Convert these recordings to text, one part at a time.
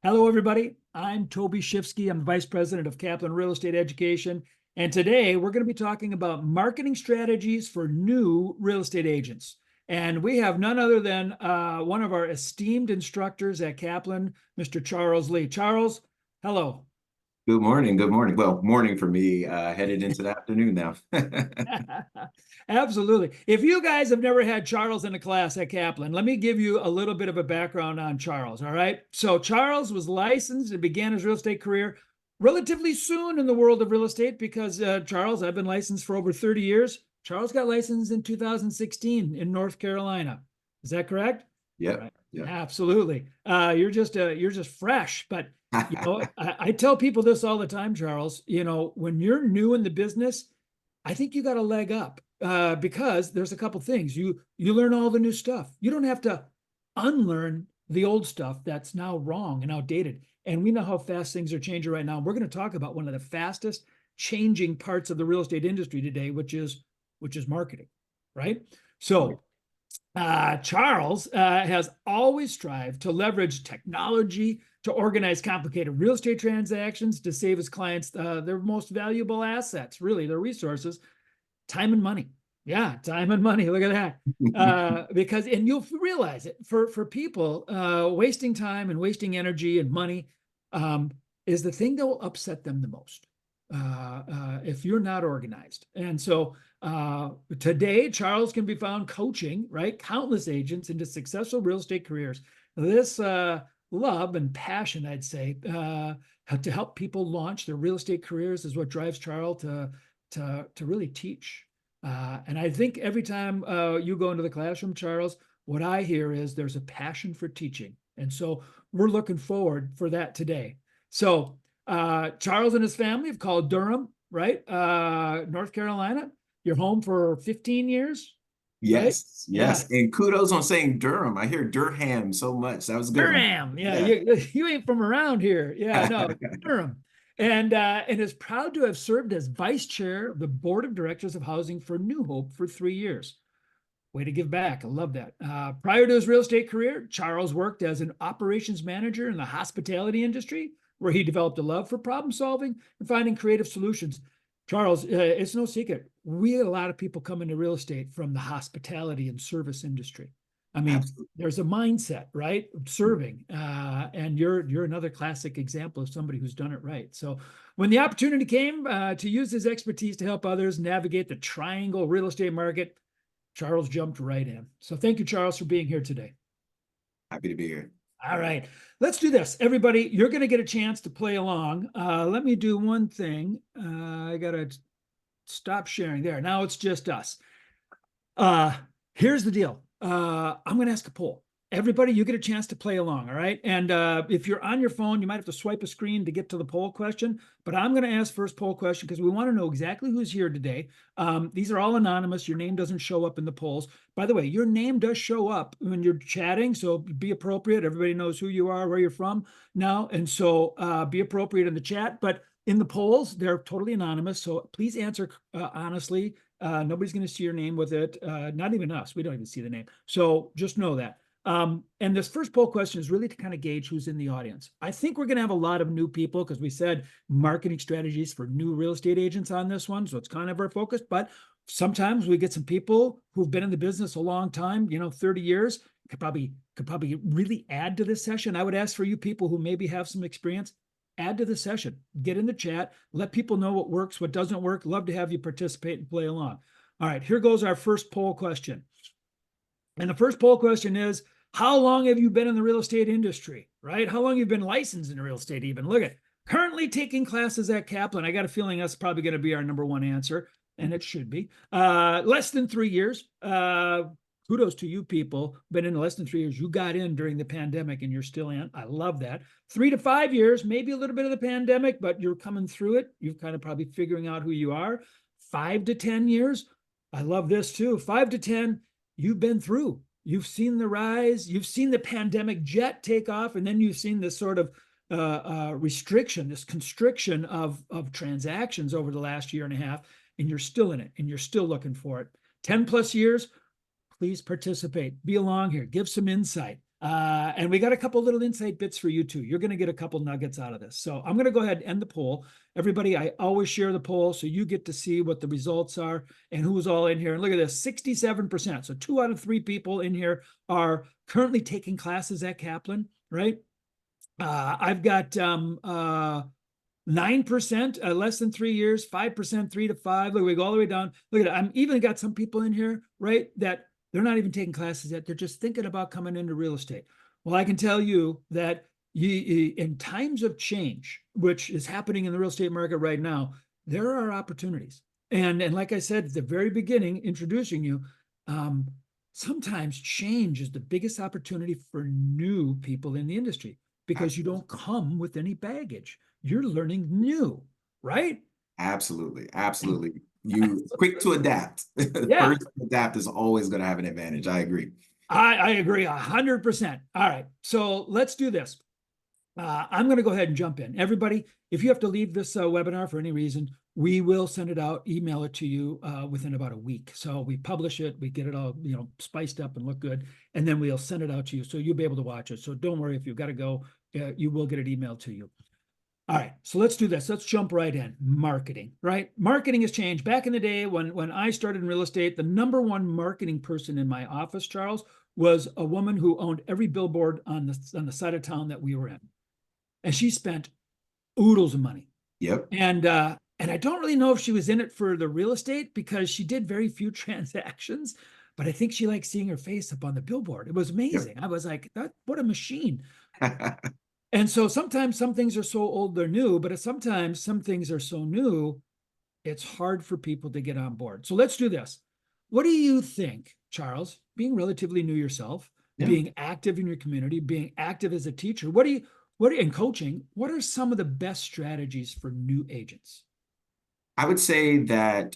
Hello, everybody. I'm Toby Shifsky. I'm the Vice President of Kaplan Real Estate Education. And today we're going to be talking about marketing strategies for new real estate agents. And we have none other than one of our esteemed instructors at Kaplan, Mr. Charles Lee. Charles, hello. Good morning. Good morning. Well, morning for me, headed into the afternoon now. Absolutely. If you guys have never had Charles in a class at Kaplan, let me give you a little bit of a background on Charles. All right. So Charles was licensed and began his real estate career relatively soon in the world of real estate because Charles, I've been licensed for over 30 years. Charles got licensed in 2016 in North Carolina. Is that correct? Yep. Right. Yep. Absolutely. You're just fresh, but I tell people this all the time, Charles. When you're new in the business, I think you got a leg up because there's a couple things. You learn all the new stuff. You don't have to unlearn the old stuff that's now wrong and outdated. And we know how fast things are changing right now. We're going to talk about one of the fastest changing parts of the real estate industry today, which is marketing, right? So Charles has always strived to leverage technology to organize complicated real estate transactions to save his clients their most valuable assets, really their resources, time and money. Yeah, time and money. Look at that. And you'll realize it for people, wasting time and wasting energy and money is the thing that will upset them the most if you're not organized. And so today, Charles can be found coaching, right, countless agents into successful real estate careers. This love and passion, I'd say, to help people launch their real estate careers is what drives Charles to really teach. And I think every time you go into the classroom, Charles, what I hear is there's a passion for teaching. And so we're looking forward for that today. So Charles and his family have called Durham, right? North Carolina. You're home for 15 years, right? Yes, yes. And kudos on saying Durham. I hear Durham so much. That was a good one. Durham. Yeah, Yeah. you ain't from around here. Yeah, no, Durham. And is proud to have served as vice chair of the board of directors of housing for New Hope for 3 years. Way to give back. I love that. Prior to his real estate career, Charles worked as an operations manager in the hospitality industry, where he developed a love for problem solving and finding creative solutions. Charles, it's no secret. We had a lot of people come into real estate from the hospitality and service industry. I mean, Absolutely. there's a mindset, right? Serving. And you're another classic example of somebody who's done it right. So when the opportunity came to use his expertise to help others navigate the triangle real estate market, Charles jumped right in. So thank you, Charles, for being here today. Happy to be here. All right, let's do this. Everybody, you're going to get a chance to play along. Let me do one thing. I got to stop sharing there. Now it's just us. Here's the deal. I'm going to ask a poll. Everybody, you get a chance to play along, all right? And if you're on your phone, you might have to swipe a screen to get to the poll question, but I'm going to ask first poll question because we want to know exactly who's here today. These are all anonymous. Your name doesn't show up in the polls. By the way, your name does show up when you're chatting, so be appropriate. Everybody knows who you are, where you're from now, and so be appropriate in the chat, but in the polls, they're totally anonymous, so please answer honestly. Nobody's going to see your name with it, not even us. We don't even see the name, so just know that. And this first poll question is really to kind of gauge who's in the audience. I think we're going to have a lot of new people because we said marketing strategies for new real estate agents on this one. So it's kind of our focus, but sometimes we get some people who've been in the business a long time, 30 years, could probably really add to this session. I would ask for you people who maybe have some experience, add to the session, get in the chat, let people know what works, what doesn't work. Love to have you participate and play along. All right, here goes our first poll question. And the first poll question is, how long have you been in the real estate industry, right? How long you've been licensed in real estate even? Look at currently taking classes at Kaplan. I got a feeling that's probably going to be our number one answer, and it should be. Less than 3 years. Kudos to you people. Been in less than 3 years. You got in during the pandemic and you're still in. I love that. 3 to 5 years, maybe a little bit of the pandemic, but you're coming through it. You're kind of probably figuring out who you are. 5 to 10 years. I love this too. 5 to 10, you've been through. You've seen the rise, you've seen the pandemic jet take off, and then you've seen this sort of restriction, this constriction of transactions over the last year and a half, and you're still in it, and you're still looking for it. 10 plus years, please participate. Be along here. Give some insight. And we got a couple little insight bits for you too. You're going to get a couple nuggets out of this. So I'm going to go ahead and end the poll. Everybody, I always share the poll so you get to see what the results are and who's all in here. And look at this, 67%. So 2 out of 3 people in here are currently taking classes at Kaplan, right? I've got 9%, less than 3 years, 5%, 3 to 5. Look, we go all the way down. Look at it. I'm even got some people in here, right, that they're not even taking classes yet. They're just thinking about coming into real estate. Well, I can tell you that in times of change, which is happening in the real estate market right now, there are opportunities. And like I said at the very beginning, introducing you, sometimes change is the biggest opportunity for new people in the industry because you don't come with any baggage. You're learning new, right? Absolutely. Absolutely. You quick to adapt. Yeah, First to adapt is always going to have an advantage. I agree. I agree 100%. All right, so let's do this. I'm going to go ahead and jump in. Everybody, if you have to leave this webinar for any reason, we will send it out, email it to you within about a week. So we publish it, we get it all, spiced up and look good, and then we'll send it out to you. So you'll be able to watch it. So don't worry if you've got to go, you will get it emailed to you. All right, so let's do this. Let's jump right in. Marketing, right? Marketing has changed. Back in the day when I started in real estate, the number one marketing person in my office, Charles, was a woman who owned every billboard on the side of town that we were in. And she spent oodles of money. Yep. And I don't really know if she was in it for the real estate because she did very few transactions, but I think she liked seeing her face up on the billboard. It was amazing. Yep. I was like, what a machine. And so sometimes some things are so old they're new, but sometimes some things are so new, it's hard for people to get on board. So let's do this. What do you think, Charles, being relatively new yourself, Yeah. being active in your community, being active as a teacher, in coaching, what are some of the best strategies for new agents? I would say that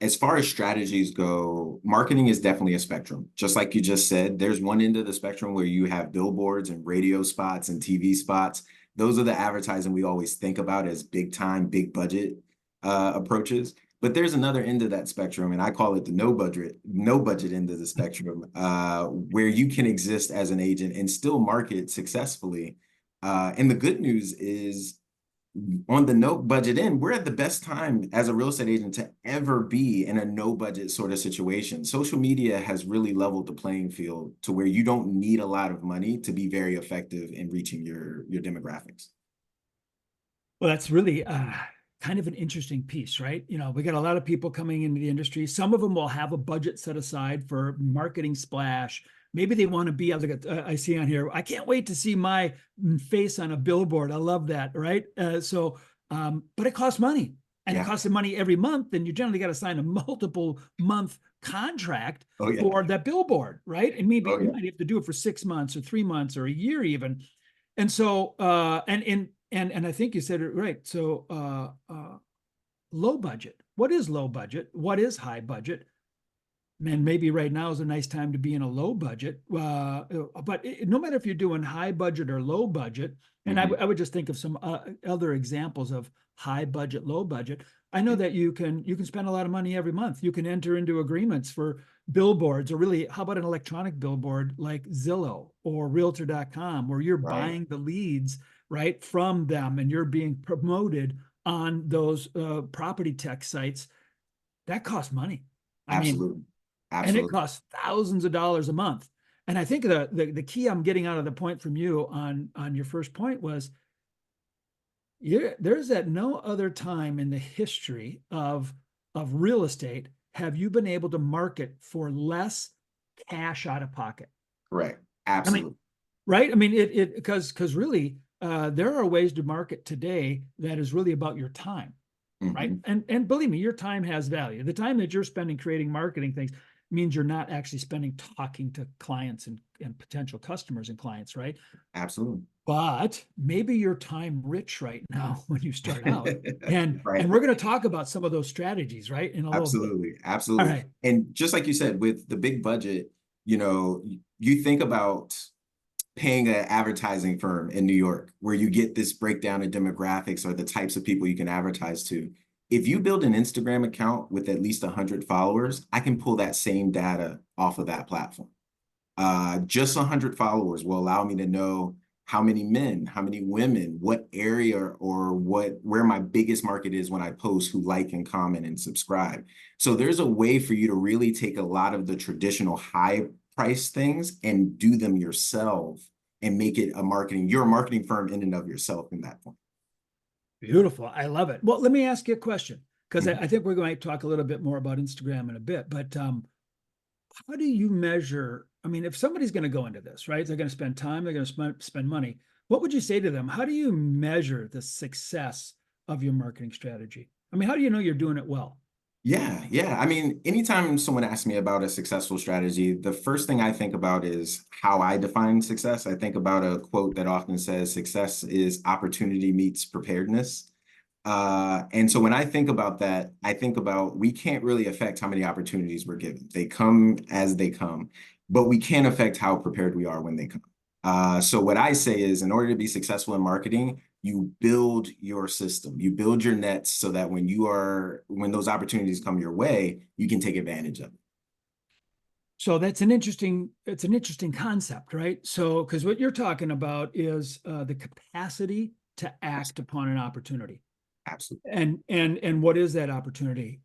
as far as strategies go, marketing is definitely a spectrum. Just like you just said, there's one end of the spectrum where you have billboards and radio spots and TV spots. Those are the advertising we always think about as big time, big budget approaches. But there's another end of that spectrum, and I call it the no budget end of the spectrum, where you can exist as an agent and still market successfully. And the good news is on the no budget end, we're at the best time as a real estate agent to ever be in a no budget sort of situation. Social media has really leveled the playing field to where you don't need a lot of money to be very effective in reaching your demographics. Well, that's really kind of an interesting piece, right? We got a lot of people coming into the industry. Some of them will have a budget set aside for marketing splash. Maybe they want to be, I see on here, I can't wait to see my face on a billboard. I love that, right? But it costs money. And it costs them money every month. And you generally got to sign a multiple month contract for that billboard, right? And maybe you might have to do it for 6 months or 3 months or a year even. And so, and I think you said it right. So, low budget. What is low budget? What is high budget? Man, maybe right now is a nice time to be in a low budget. But no matter if you're doing high budget or low budget, and I would just think of some other examples of high budget, low budget. I know that you can spend a lot of money every month. You can enter into agreements for billboards, or really, how about an electronic billboard like Zillow or Realtor.com, where you're buying the leads right from them and you're being promoted on those property tech sites. That costs money. I mean, and it costs thousands of dollars a month. And I think the key I'm getting out of the point from you on your first point was, there's at no other time in the history of real estate have you been able to market for less cash out of pocket. Right. Absolutely. I mean, right? I mean, because really, there are ways to market today that is really about your time, right? And believe me, your time has value. The time that you're spending creating marketing things means you're not actually spending talking to clients and potential customers and clients, right? Absolutely. But maybe you're time rich right now when you start out. And we're going to talk about some of those strategies, right? In a little bit. Absolutely. All right. And just like you said, with the big budget, you think about paying an advertising firm in New York where you get this breakdown of demographics or the types of people you can advertise to. If you build an Instagram account with at least 100 followers, I can pull that same data off of that platform. Just 100 followers will allow me to know how many men, how many women, what area or where my biggest market is when I post, who like and comment and subscribe. So there's a way for you to really take a lot of the traditional high price things and do them yourself and make it you're a marketing firm in and of yourself in that point. Beautiful. I love it. Well, let me ask you a question, because Mhm. I think we're going to talk a little bit more about Instagram in a bit, but how do you measure? I mean, if somebody's going to go into this, right? They're going to spend time, they're going to spend money. What would you say to them? How do you measure the success of your marketing strategy? I mean, how do you know you're doing it well? Yeah, yeah. I mean, anytime someone asks me about a successful strategy, the first thing I think about is how I define success. I think about a quote that often says, success is opportunity meets preparedness. And so when I think about that, I think about we can't really affect how many opportunities we're given. They come as they come, but we can affect how prepared we are when they come. So what I say is, in order to be successful in marketing, you build your system, you build your nets so that when those opportunities come your way, you can take advantage of it. So it's an interesting concept, right? So, because what you're talking about is the capacity to act upon an opportunity. Absolutely. And what is that opportunity?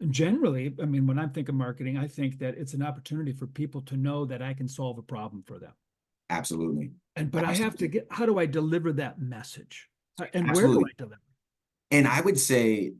Generally, I mean, when I'm thinking marketing, I think that it's an opportunity for people to know that I can solve a problem for them. Absolutely. And but I have to Absolutely. get, how do I deliver that message? And where do I Absolutely. deliver? And I would say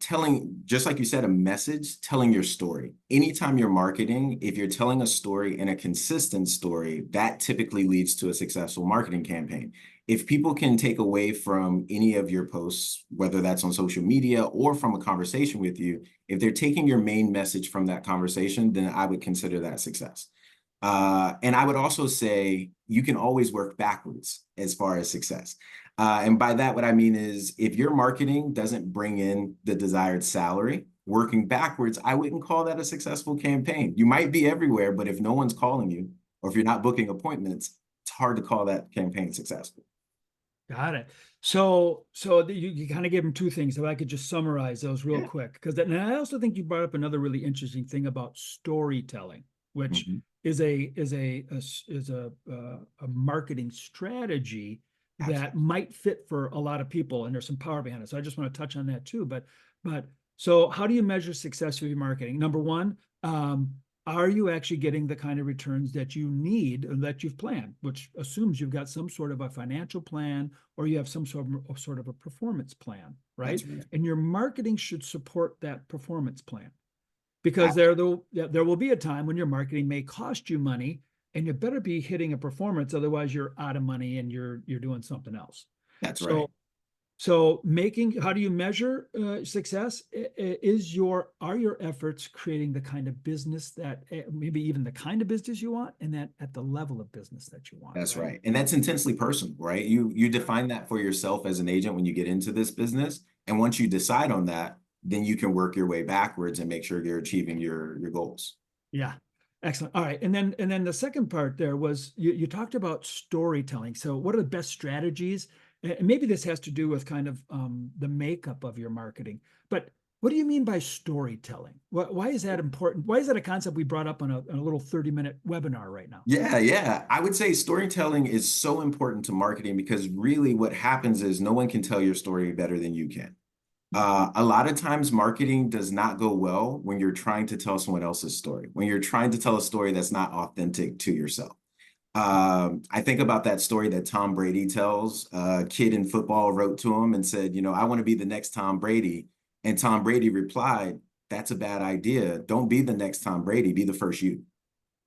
just like you said, a message, telling your story. Anytime you're marketing, if you're telling a story and a consistent story, that typically leads to a successful marketing campaign. If people can take away from any of your posts, whether that's on social media or from a conversation with you, if they're taking your main message from that conversation, then I would consider that success. And I would also say you can always work backwards as far as success. And by that, what I mean is if your marketing doesn't bring in the desired salary, working backwards, I wouldn't call that a successful campaign. You might be everywhere, but if no one's calling you or if you're not booking appointments, it's hard to call that campaign successful. Got it. You kind of gave them two things. If I could just summarize those real Yeah. quick, because and I also think you brought up another really interesting thing about storytelling, which Mhm. is a marketing strategy that Absolutely. might fit for a lot of people, and there's some power behind it. So I just want to touch on that too. But so how do you measure success of your marketing? Number one, are you actually getting the kind of returns that you need or that you've planned, which assumes you've got some sort of a financial plan or you have some sort of a performance plan, right? That's right. And your marketing should support that performance plan, because Absolutely. there will be a time when your marketing may cost you money, and you better be hitting a performance, otherwise you're out of money and you're doing something else. That's right. So so making, how do you measure success? Are your efforts creating the kind of business that maybe even the kind of business you want, and that at the level of business that you want, That's right? right. And that's intensely personal, right? You define that for yourself as an agent when you get into this business. And once you decide on that, then you can work your way backwards and make sure you're achieving your goals. Yeah. Excellent. All right. And then the second part there was you talked about storytelling. So what are the best strategies? And maybe this has to do with kind of the makeup of your marketing. But what do you mean by storytelling? Why is that important? Why is that a concept we brought up on a little 30-minute webinar right now? Yeah, yeah. I would say storytelling is so important to marketing because really what happens is no one can tell your story better than you can. A lot of times marketing does not go well when you're trying to tell someone else's story, when you're trying to tell a story that's not authentic to yourself. I think about that story that Tom Brady tells. A kid in football wrote to him and said, I want to be the next Tom Brady. And Tom Brady replied, that's a bad idea. Don't be the next Tom Brady, be the first you.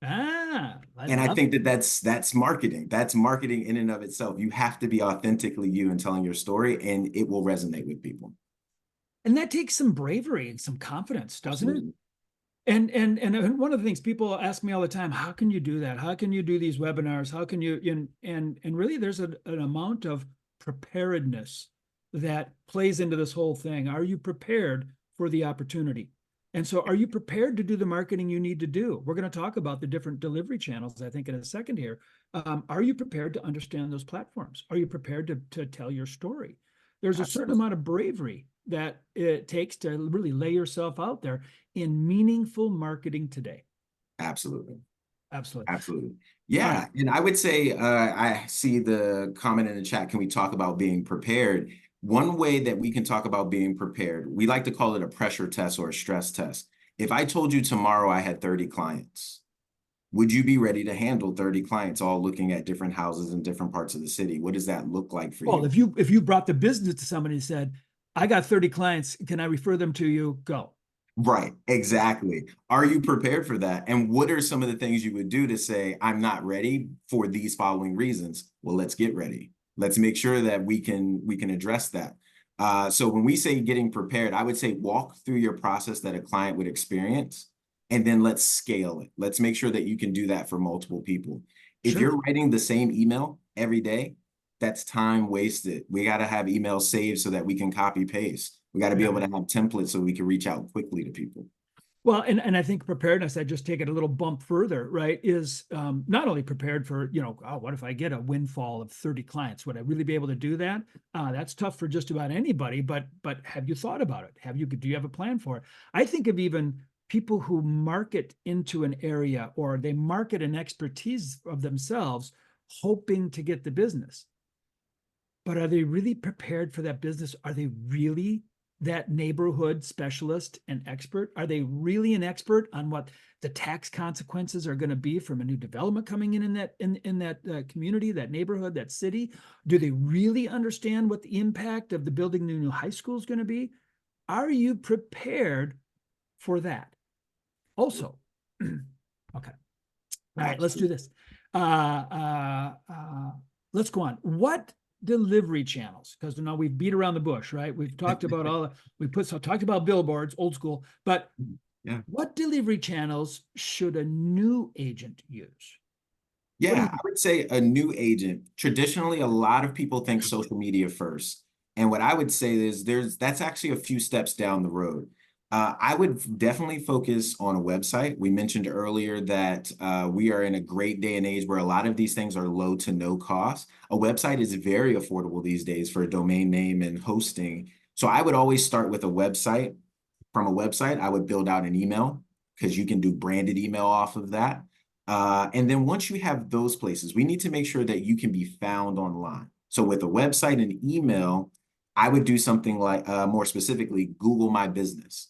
I And I love it. think that that's marketing. That's marketing in and of itself. You have to be authentically you in telling your story, and it will resonate with people. And that takes some bravery and some confidence, doesn't it? Absolutely. And one of the things people ask me all the time, how can you do that? How can you do these webinars? How can you and really there's an amount of preparedness that plays into this whole thing. Are you prepared for the opportunity? And so are you prepared to do the marketing you need to do? We're going to talk about the different delivery channels, I think, in a second here. Are you prepared to understand those platforms? Are you prepared to tell your story? There's a certain Absolutely. amount of bravery that it takes to really lay yourself out there in meaningful marketing today. Absolutely. Absolutely. Absolutely. All Yeah. right. And I would say, I see the comment in the chat. Can we talk about being prepared? One way that we can talk about being prepared, we like to call it a pressure test or a stress test. If I told you tomorrow I had 30 clients, would you be ready to handle 30 clients all looking at different houses in different parts of the city? What does that look like for Well, you? if you brought the business to somebody and said, I got 30 clients, can I refer them to you? Go. Right, exactly. Are you prepared for that? And what are some of the things you would do to say, I'm not ready for these following reasons? Well, let's get ready. Let's make sure that we can address that. So when we say getting prepared, I would say walk through your process that a client would experience, and then let's scale it. Let's make sure that you can do that for multiple people. If Sure. you're writing the same email every day, that's time wasted. We got to have emails saved so that we can copy paste. We got to be able Yeah. to have templates so we can reach out quickly to people. Well, and I think preparedness, I just take it a little bump further, right? Is not only prepared for, oh, what if I get a windfall of 30 clients? Would I really be able to do that? That's tough for just about anybody, but have you thought about it? Do you have a plan for it? I think of even people who market into an area or they market an expertise of themselves, hoping to get the business. But are they really prepared for that business? Are they really that neighborhood specialist and expert? Are they really an expert on what the tax consequences are going to be from a new development coming in that community, that neighborhood, that city? Do they really understand what the impact of the building the new high school is going to be? Are you prepared for that? Also, okay. All right, let's do Absolutely. this. Uh, uh, uh, let's go on. What delivery channels? Because now we've beat around the bush, right? We've talked about talked about billboards, old school, but Yeah. what delivery channels should a new agent use? What do you Yeah, I think? would say a new agent. Traditionally, a lot of people think social media first. And what I would say is that's actually a few steps down the road. I would definitely focus on a website. We mentioned earlier that we are in a great day and age where a lot of these things are low to no cost. A website is very affordable these days for a domain name and hosting. So I would always start with a website. From a website, I would build out an email because you can do branded email off of that. And then once you have those places, we need to make sure that you can be found online. So with a website and email, I would do something like more specifically, Google My Business.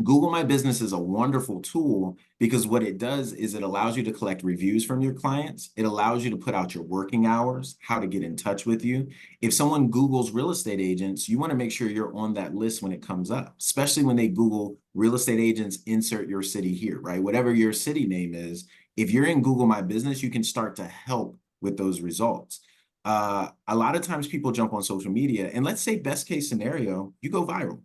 Google My Business is a wonderful tool because what it does is it allows you to collect reviews from your clients. It allows you to put out your working hours, how to get in touch with you. If someone Googles real estate agents, you want to make sure you're on that list when it comes up, especially when they Google real estate agents, insert your city here, right? Whatever your city name is, if you're in Google My Business, you can start to help with those results. A lot of times people jump on social media and let's say best case scenario, you go viral.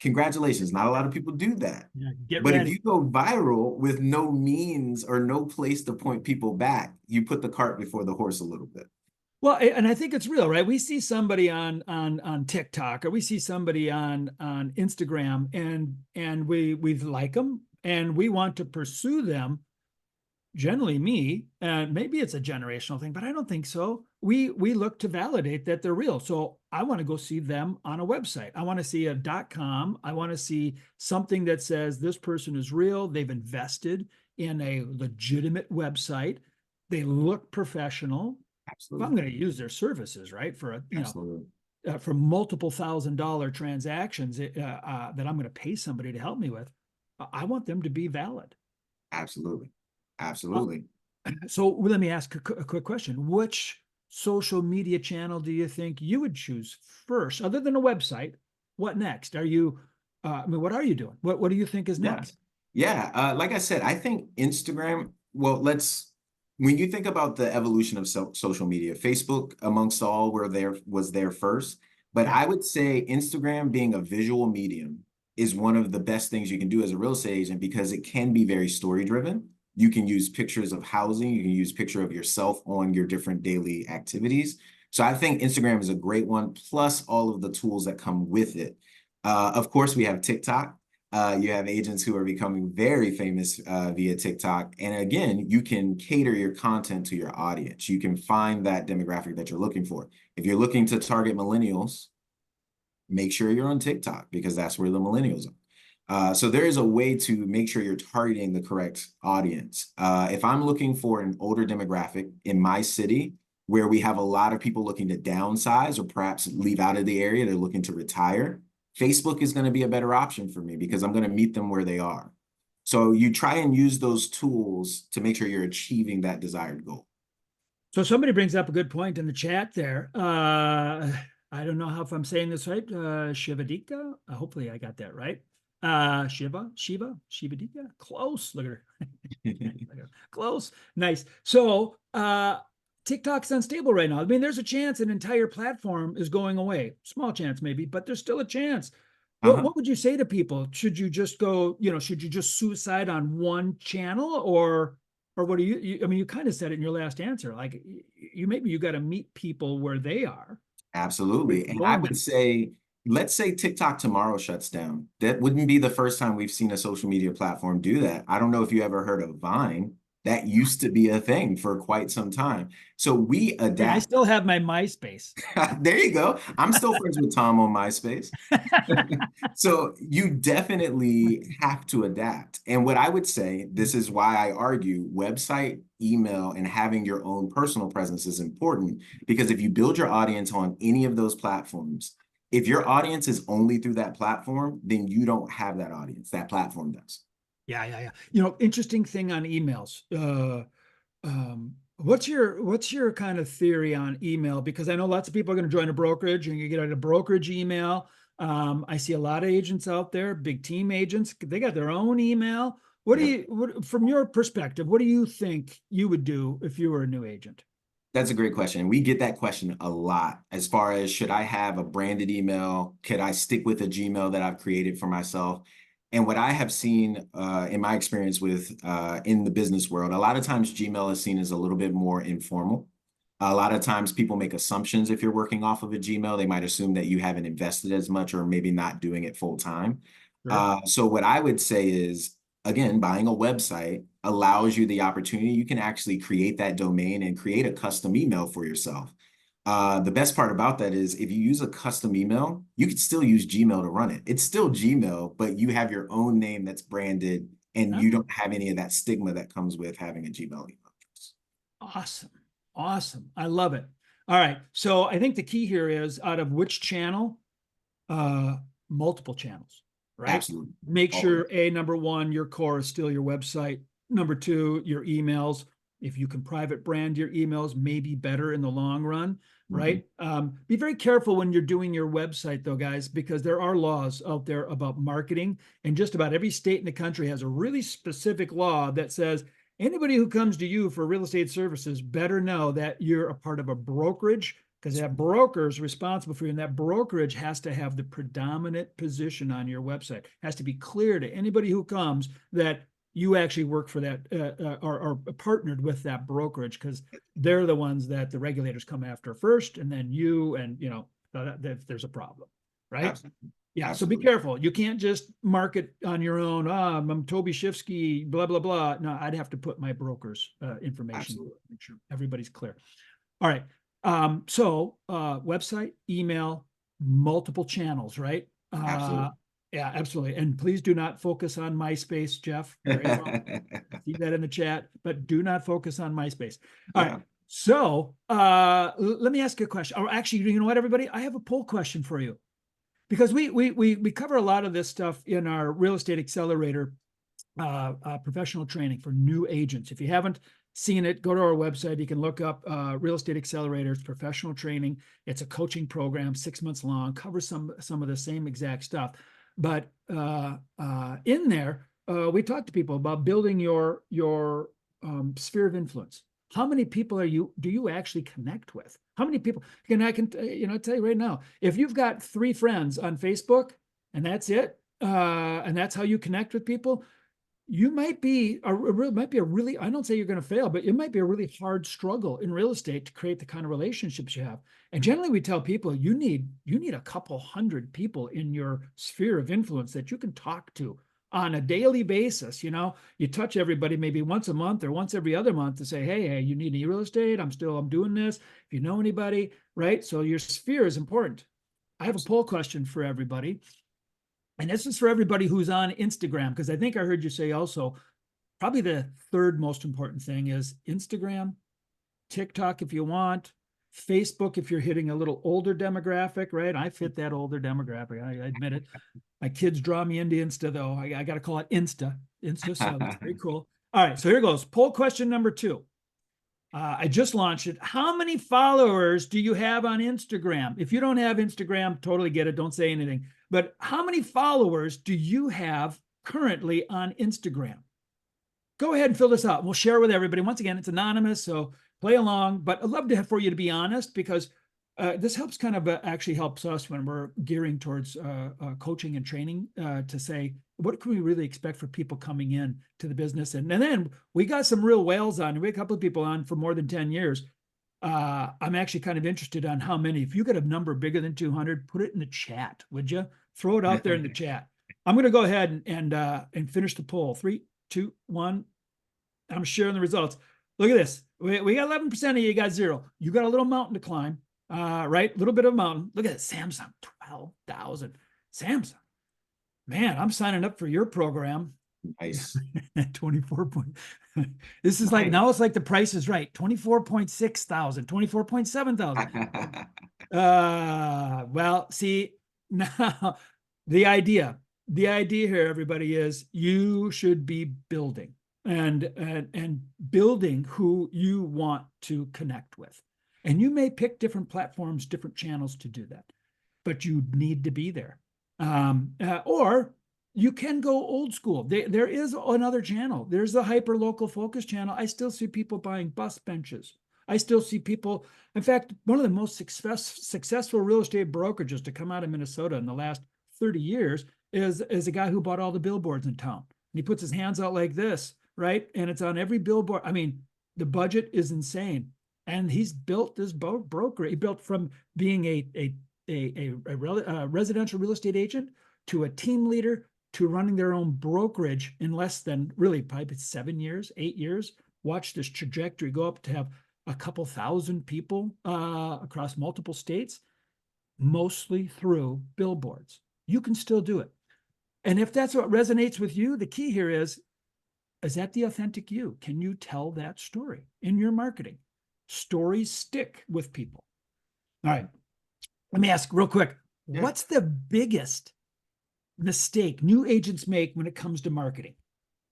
Congratulations. Not a lot of people do that. Yeah, get But if ready. you go viral with no means or no place to point people back, you put the cart before the horse a little bit. Well, and I think it's real, right? We see somebody on TikTok or we see somebody on Instagram, and we like them and we want to pursue them. Generally me, and maybe it's a generational thing, but I don't think so. We look to validate that they're real. So I want to go see them on a website. I want to see a .com. I want to see something that says this person is real. They've invested in a legitimate website. They look professional. If I'm Absolutely. going to use their services, right, Absolutely. for multiple $1,000 transactions that I'm going to pay somebody to help me with, I want them to be valid. Absolutely. Uh, Absolutely. So let me ask a quick question. Which social media channel do you think you would choose first, other than a website? What next? What are you doing? What do you think is Yeah. next? Yeah. Like I said, I think Instagram, well, when you think about the evolution of social media, Facebook amongst all was there first. But Yeah. I would say Instagram being a visual medium is one of the best things you can do as a real estate agent because it can be very story driven. You can use pictures of housing, you can use picture of yourself on your different daily activities. So I think Instagram is a great one, plus all of the tools that come with it. Of course, we have TikTok. You have agents who are becoming very famous via TikTok. And again, you can cater your content to your audience. You can find that demographic that you're looking for. If you're looking to target millennials, make sure you're on TikTok because that's where the millennials are. So there is a way to make sure you're targeting the correct audience. If I'm looking for an older demographic in my city where we have a lot of people looking to downsize or perhaps leave out of the area, they're looking to retire, Facebook is going to be a better option for me because I'm going to meet them where they are. So you try and use those tools to make sure you're achieving that desired goal. So somebody brings up a good point in the chat there. I don't know how if I'm saying this right. Shivadika. Hopefully I got that right. Shivadika. Close. Look at her. Close. Nice. So TikTok's unstable right now. I mean, there's a chance an entire platform is going away. Small chance maybe, but there's still a chance. What would you say to people? Should you just go, should you just suicide on one channel, or what do I mean, you kind of said it in your last answer. Like maybe you got to meet people where they are. Absolutely. And I Going would to. say, let's say TikTok tomorrow shuts down. That wouldn't be the first time we've seen a social media platform do that. I don't know if you ever heard of Vine. That used to be a thing for quite some time. So we And I adapt. still have my MySpace. There you go. I'm still friends with Tom on MySpace. So you definitely have to adapt. And what I would say, this is why I argue website, email, and having your own personal presence is important. Because if you build your audience on any of those platforms, if your audience is only through that platform, then you don't have that audience. That platform does. Yeah. Interesting thing on emails. What's your kind of theory on email? Because I know lots of people are going to join a brokerage and you get a brokerage email. I see a lot of agents out there, big team agents, they got their own email. Yep. From your perspective, what do you think you would do if you were a new agent? That's a great question. We get that question a lot as far as should I have a branded email? Could I stick with a Gmail that I've created for myself? And what I have seen in my experience with in the business world, a lot of times Gmail is seen as a little bit more informal. A lot of times people make assumptions if you're working off of a Gmail. They might assume that you haven't invested as much or maybe not doing it full time. Sure. So what I would say is, again, buying a website allows you the opportunity. You can actually create that domain and create a custom email for yourself. The best part about that is if you use a custom email, you can still use Gmail to run it. It's still Gmail, but you have your own name that's branded and Huh? you don't have any of that stigma that comes with having a Gmail email address. Awesome. Awesome. I love it. All right. So I think the key here is out of which channel, uh, multiple channels, right? Absolutely. Make All of sure it. number one, your core is still your website. Number two, your emails. If you can private brand your emails, maybe better in the long run, Mhm. right? Be very careful when you're doing your website though, guys, because there are laws out there about marketing, and just about every state in the country has a really specific law that says anybody who comes to you for real estate services better know that you're a part of a brokerage, because that broker is responsible for you, and that brokerage has to have the predominant position on your website. It has to be clear to anybody who comes that you actually work for that or partnered with that brokerage, because they're the ones that the regulators come after first, and then you, and if there's a problem, right? Absolutely. Yeah, so be Absolutely. careful. You can't just market on your own. I'm Toby Shifsky, blah blah blah. No, I'd have to put my broker's information, Absolutely. make sure everybody's clear. All right. Website, email, multiple channels, right? Absolutely. Yeah, absolutely. And please do not focus on MySpace, Jeff. Very well. See that in the chat, but do not focus on MySpace. All right. Yeah. So let me ask you a question. Or actually, you know what, everybody? I have a poll question for you, because we cover a lot of this stuff in our real estate accelerator professional training for new agents. If you haven't seen it, go to our website. You can look up Real Estate Accelerators professional training. It's a coaching program, 6 months long, covers some of the same exact stuff. But in there, we talk to people about building your sphere of influence. How many people do you actually connect with? How many people? And I can tell you right now, if you've got 3 friends on Facebook and that's it, and that's how you connect with people, you might be a really, I don't say you're going to fail, but it might be a really hard struggle in real estate to create the kind of relationships you have. And generally we tell people you need a couple hundred people in your sphere of influence that you can talk to on a daily basis. You touch everybody maybe once a month or once every other month to say, hey, you need any real estate? I'm doing this. If you know anybody, right? So your sphere is important. I have a poll question for everybody. And this is for everybody who's on Instagram, because I think I heard you say also, probably the third most important thing is Instagram, TikTok if you want, Facebook if you're hitting a little older demographic, right? I fit that older demographic. I admit it. My kids draw me into Insta though. I got to call it Insta. So that's very cool. All right. So here goes. Poll question number 2. I just launched it. How many followers do you have on Instagram? If you don't have Instagram, totally get it. Don't say anything. But how many followers do you have currently on Instagram? Go ahead and fill this out. We'll share with everybody. Once again, it's anonymous, so play along. But I'd love to have for you to be honest, because this helps kind of actually helps us when we're gearing towards coaching and training to say, what can we really expect for people coming in to the business? And then we got some real whales on. We had a couple of people on for more than 10 years. I'm actually kind of interested on how many. If you got a number bigger than 200, put it in the chat, would you? Throw it out there in the chat. I'm going to go ahead and finish the poll. 3, 2, 1. I'm sharing the results. Look at this. We got 11% of you got 0. You got a little mountain to climb, right? A little bit of a mountain. Look at it. Samsung, 12,000. Samsung. Man, I'm signing up for your program. Nice. 24 point. This is like, Nice. now it's like the price is right. 24.6 thousand, 24.7 thousand. Well, see, now the idea here, everybody, is you should be building and building who you want to connect with. And you may pick different platforms, different channels to do that, but you need to be there. Or you can go old school. There is another channel. There's the hyper local focus channel. I still see people buying bus benches. I still see people. In fact, one of the most successful real estate brokerages to come out of Minnesota in the last 30 years is a guy who bought all the billboards in town. And he puts his hands out like this, right? And it's on every billboard. I mean, the budget is insane. And he's built this broker. He built from being a residential real estate agent to a team leader to running their own brokerage in less than really probably 7 years, 8 years. Watch this trajectory go up to have a couple thousand people across multiple states, mostly through billboards. You can still do it. And if that's what resonates with you, the key here is that the authentic you? Can you tell that story in your marketing? Stories stick with people. All right. Let me ask real quick. Yeah. What's the biggest mistake new agents make when it comes to marketing?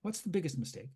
What's the biggest mistake?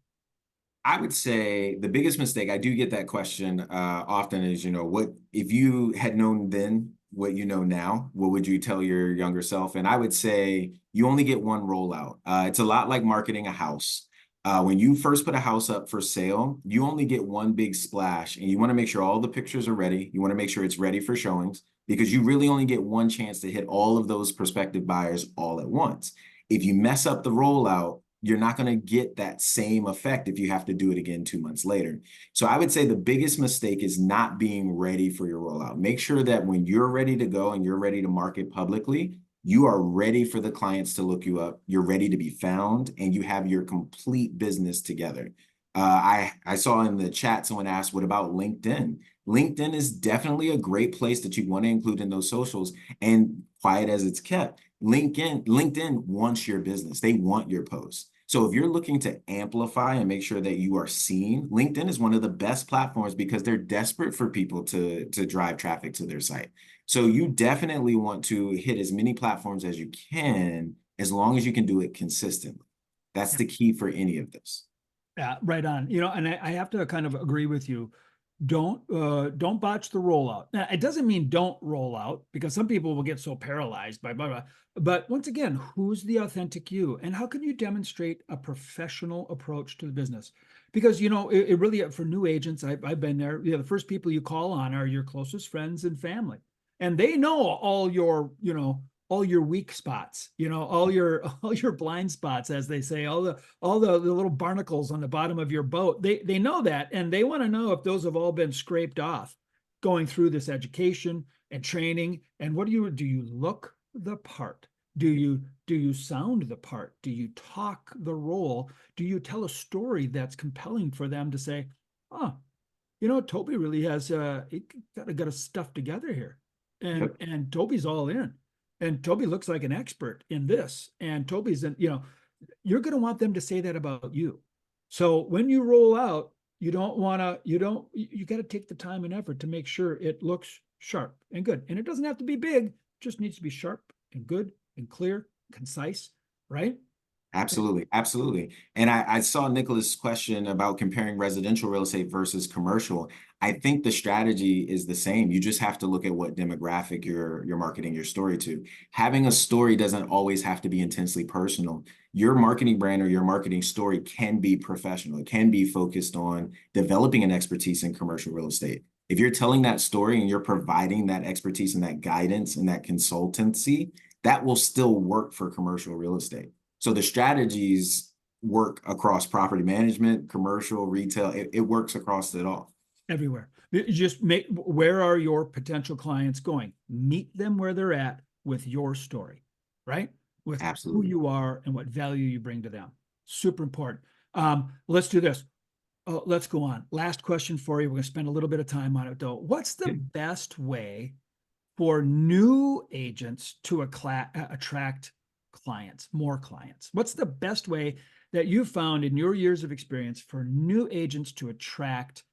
I would say the biggest mistake, I do get that question often, is, what if you had known then what you know now, what would you tell your younger self? And I would say you only get one rollout. It's a lot like marketing a house. When you first put a house up for sale, you only get one big splash, and you want to make sure all the pictures are ready. You want to make sure it's ready for showings, because you really only get one chance to hit all of those prospective buyers all at once. If you mess up the rollout, you're not going to get that same effect if you have to do it again 2 months later. So I would say the biggest mistake is not being ready for your rollout. Make sure that when you're ready to go and you're ready to market publicly, you are ready for the clients to look you up. You're ready to be found, and you have your complete business together. I saw in the chat someone asked, what about LinkedIn? LinkedIn is definitely a great place that you want to include in those socials, and quiet as it's kept, LinkedIn wants your business. They want your posts. So if you're looking to amplify and make sure that you are seen, LinkedIn is one of the best platforms because they're desperate for people to drive traffic to their site. So you definitely want to hit as many platforms as you can, as long as you can do it consistently. That's the key for any of this. Yeah, right on. And I have to kind of agree with you. Don't botch the rollout. Now, it doesn't mean don't roll out, because some people will get so paralyzed by blah, blah. But once again, who's the authentic you, and how can you demonstrate a professional approach to the business? Because it really, for new agents, I've been there. The first people you call on are your closest friends and family, and they know all your weak spots, all your blind spots, as they say, all the little barnacles on the bottom of your boat. They know that, and they want to know if those have all been scraped off going through this education and training. And what do you look the part? Do you sound the part? Do you talk the role? Do you tell a story that's compelling for them to say, oh, Toby really has got his stuff together here, and Toby's all in. and Toby looks like an expert in this. And Toby's in, you're going to want them to say that about you. So when you roll out, you don't want to, you got to take the time and effort to make sure it looks sharp and good. And it doesn't have to be big, it just needs to be sharp and good and clear, concise, right? Absolutely, absolutely. And I saw Nicholas' question about comparing residential real estate versus commercial. I think the strategy is the same. You just have to look at what demographic you're marketing your story to. Having a story doesn't always have to be intensely personal. Your marketing brand or your marketing story can be professional. It can be focused on developing an expertise in commercial real estate. If you're telling that story and you're providing that expertise and that guidance and that consultancy, that will still work for commercial real estate. So the strategies work across property management, commercial, retail. It works across it all. Everywhere. You just make, where are your potential clients going? Meet them where they're at with your story, right? With who Absolutely. you are and what value you bring to them. Super important. Let's do this. Let's go on. Last question for you. We're going to spend a little bit of time on it though. What's the best way for new agents to attract clients, more clients? What's the best way that you found in your years of experience for new agents to attract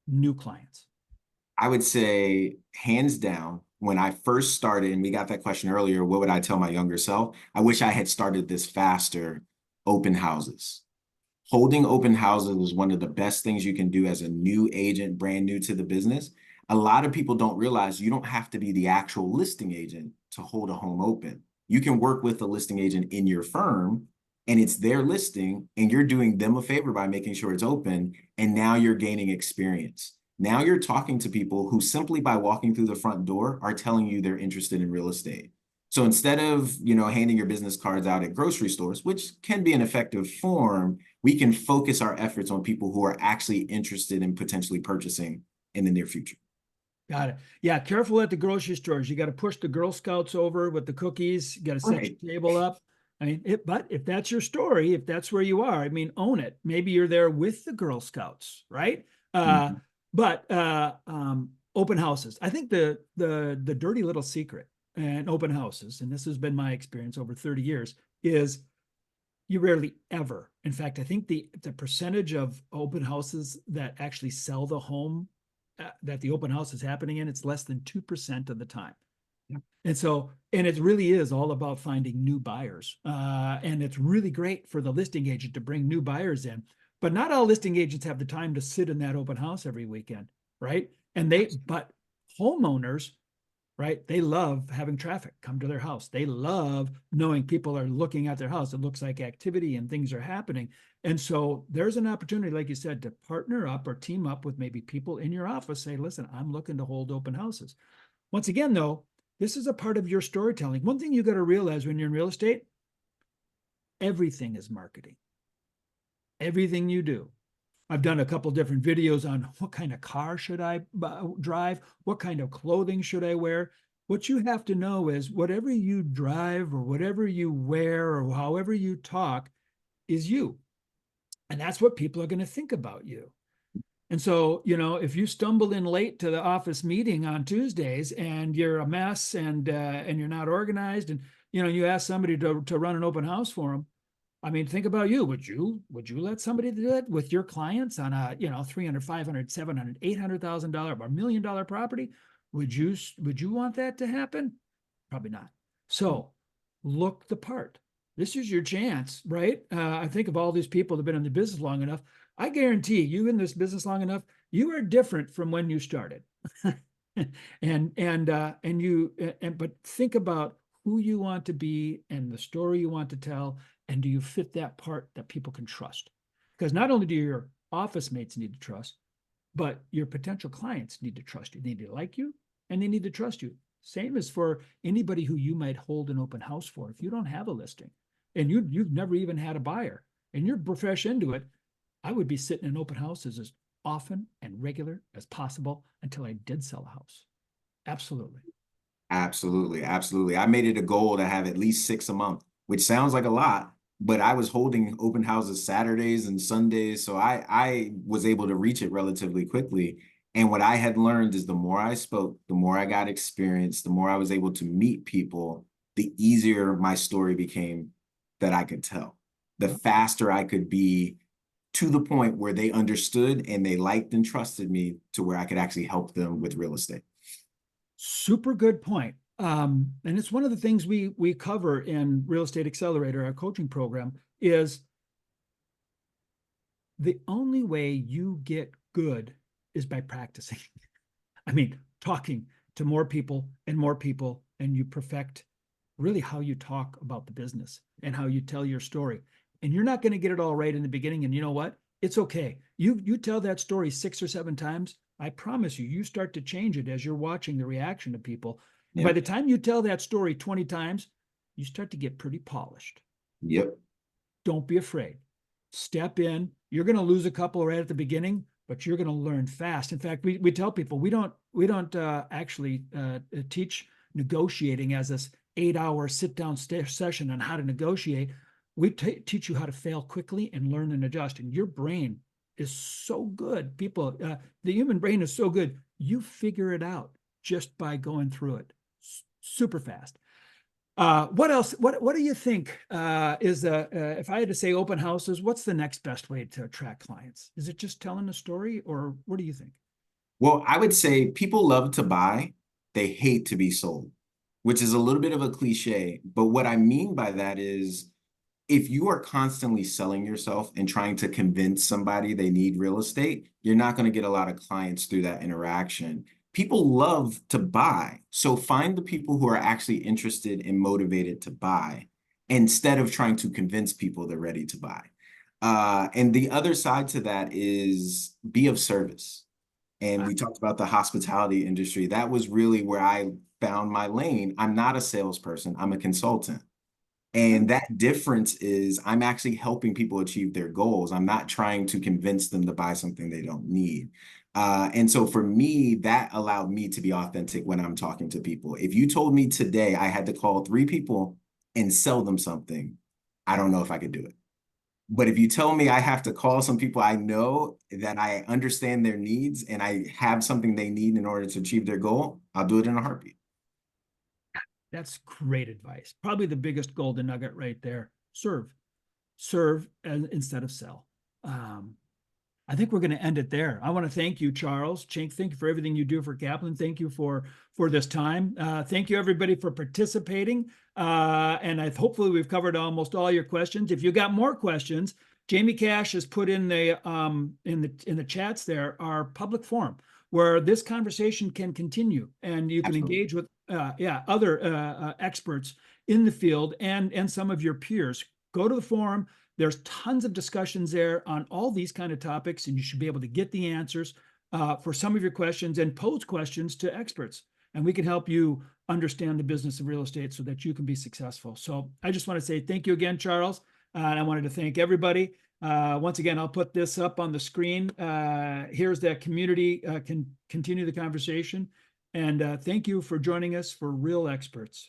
new clients? I would say hands down, when I first started, and we got that question earlier, what would I tell my younger self? I wish I had started this faster. Open houses. Holding open houses is one of the best things you can do as a new agent, brand new to the business. A lot of people don't realize you don't have to be the actual listing agent to hold a home open. You can work with a listing agent in your firm and it's their listing and you're doing them a favor by making sure it's open. And now you're gaining experience. Now you're talking to people who simply by walking through the front door are telling you they're interested in real estate. So instead of, handing your business cards out at grocery stores, which can be an effective form, we can focus our efforts on people who are actually interested in potentially purchasing in the near future. Got it. Yeah, careful at the grocery stores. You got to push the Girl Scouts over with the cookies. You got to set Right. your table up. I mean, but if that's your story, if that's where you are, I mean, own it. Maybe you're there with the Girl Scouts, right? Mhm. But open houses. I think the dirty little secret in open houses, and this has been my experience over 30 years, is you rarely ever. In fact, I think the percentage of open houses that actually sell the home that the open house is happening in, it's less than 2% of the time. Yeah. And it really is all about finding new buyers. And it's really great for the listing agent to bring new buyers in. But not all listing agents have the time to sit in that open house every weekend, right? But homeowners, right? They love having traffic come to their house. They love knowing people are looking at their house. It looks like activity and things are happening. And so there's an opportunity, like you said, to partner up or team up with maybe people in your office. Say, listen, I'm looking to hold open houses. Once again, though, this is a part of your storytelling. One thing you got to realize when you're in real estate, everything is marketing. Everything you do. I've done a couple different videos on what kind of car should I drive? What kind of clothing should I wear? What you have to know is whatever you drive or whatever you wear or however you talk is you. And that's what people are going to think about you. And so, if you stumbled in late to the office meeting on Tuesdays and you're a mess and you're not organized and you ask somebody to run an open house for them, I mean, think about you. Would you let somebody do that with your clients on a 300, 500, 700, $800,000 or $1 million property? Would you want that to happen? Probably not. So look the part. This is your chance, right? I think of all these people that have been in the business long enough. I guarantee you in this business long enough, you are different from when you started. But think about who you want to be and the story you want to tell, and do you fit that part that people can trust? Because not only do your office mates need to trust, but your potential clients need to trust you. They need to like you and they need to trust you. Same as for anybody who you might hold an open house for. If you don't have a listing and you've never even had a buyer and you're fresh into it, I would be sitting in open houses as often and regular as possible until I did sell a house. Absolutely. Absolutely. Absolutely. I made it a goal to have at least 6 a month, which sounds like a lot, but I was holding open houses Saturdays and Sundays. So I was able to reach it relatively quickly. And what I had learned is the more I spoke, the more I got experience, the more I was able to meet people, the easier my story became that I could tell. The faster I could be to the point where they understood and they liked and trusted me to where I could actually help them with real estate. Super good point. And it's one of the things we cover in Real Estate Accelerator, our coaching program, is the only way you get good is by practicing. I mean, talking to more people, and you perfect really how you talk about the business and how you tell your story. And you're not going to get it all right in the beginning. And you know what? It's okay. You tell that story 6 or 7 times. I promise you, you start to change it as you're watching the reaction of people. And by Yep. the time you tell that story 20 times, you start to get pretty polished. Yep. Don't be afraid. Step in. You're going to lose a couple right at the beginning, but you're going to learn fast. In fact, we tell people we don't actually teach negotiating as this 8-hour sit down session on how to negotiate. We teach you how to fail quickly and learn and adjust. And your brain is so good. People, the human brain is so good. You figure it out just by going through it super fast. What else? What do you think is if I had to say open houses, what's the next best way to attract clients? Is it just telling a story, or what do you think? Well, I would say people love to buy, they hate to be sold, which is a little bit of a cliche. But what I mean by that is if you are constantly selling yourself and trying to convince somebody they need real estate, you're not going to get a lot of clients through that interaction. People love to buy. So find the people who are actually interested and motivated to buy instead of trying to convince people they're ready to buy. And the other side to that is be of service. And we talked about the hospitality industry. That was really where I found my lane. I'm not a salesperson, I'm a consultant. And that difference is I'm actually helping people achieve their goals. I'm not trying to convince them to buy something they don't need. And so for me, that allowed me to be authentic when I'm talking to people. If you told me today I had to call 3 people and sell them something, I don't know if I could do it. But if you tell me I have to call some people I know that I understand their needs and I have something they need in order to achieve their goal, I'll do it in a heartbeat. That's great advice. Probably the biggest golden nugget right there. Serve instead of sell. Um, I think we're going to end it there. I want to thank you, Charles. Thank you for everything you do for Kaplan. Thank you for this time. Thank you, everybody, for participating. And hopefully we've covered almost all your questions. If you got more questions, Jamie Cash has put in the chats there our public forum where this conversation can continue, and you can Absolutely. engage with other experts in the field and some of your peers. Go to the forum. There's tons of discussions there on all these kind of topics, and you should be able to get the answers for some of your questions and pose questions to experts. And we can help you understand the business of real estate so that you can be successful. So I just want to say thank you again, Charles. And I wanted to thank everybody. Once again, I'll put this up on the screen. Here's that community can continue the conversation. And thank you for joining us for Real Experts.